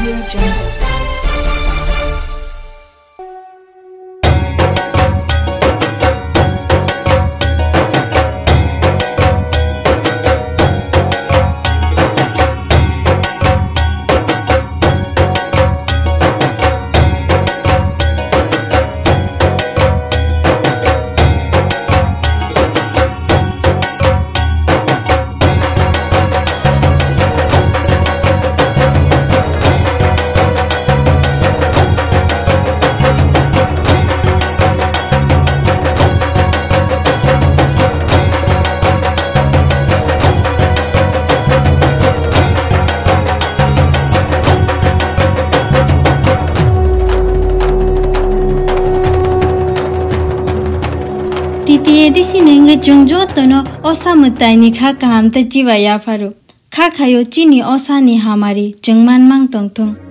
Audio Jungle. Titi di sini ngejong jotono osa mutai ni kha kaham ta jiwa ya faru kha khayo chini osa ni hamari jengman mang tongtung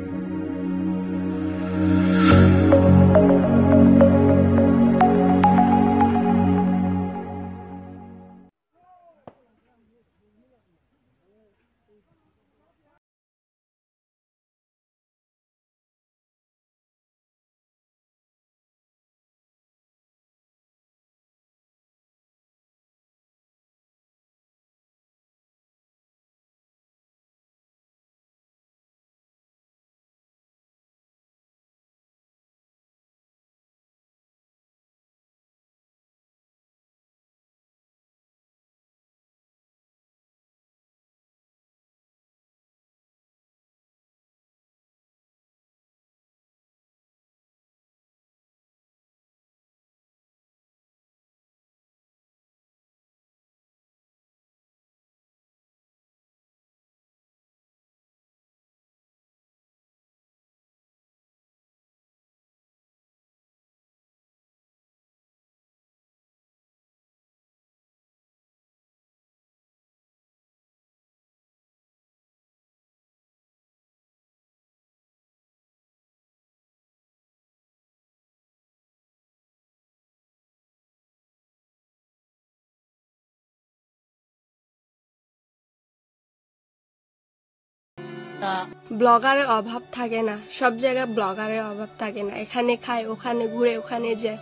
ব্লগারের অভাব থাকে না সব জায়গায় ব্লগারের অভাব থাকে না এখানে খায় ওখানে ঘুরে ওখানে যায়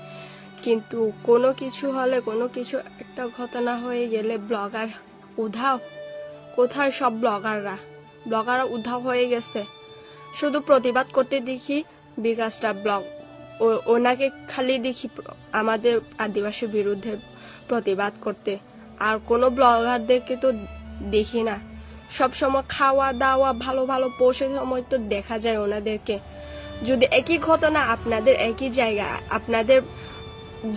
কিন্তু কোনো কিছু হলে কোনো কিছু একটা ঘটনা হয়ে গেলে ব্লগার উধাও কোথায় সব ব্লগাররা উধাও হয়ে গেছে শুধু প্রতিবাদ করতে দেখি বিকাশটা ব্লগ ওনাকে খালি দেখি আমাদের আদিবাসী বিরুদ্ধে প্রতিবাদ করতে আর কোনো ব্লগারদেরকে তো দেখি না সব সময় খাওয়া দাওয়া ভালো ভালো পোষে সময় তো দেখা যায় ওনাদেরকে যদি একই ঘটনা আপনাদের একই জায়গা আপনাদের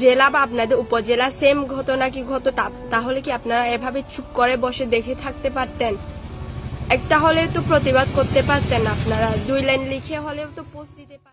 জেলা বা আপনাদের উপজেলা সেম ঘটনা কি ঘটতো তাহলে কি আপনারা এভাবে চুপ করে বসে দেখে থাকতে পারতেন একটা হলেও তো প্রতিবাদ করতে পারতেন আপনারা 2 লাইন লিখে হলেও তো পোস্ট দিতে পারতেন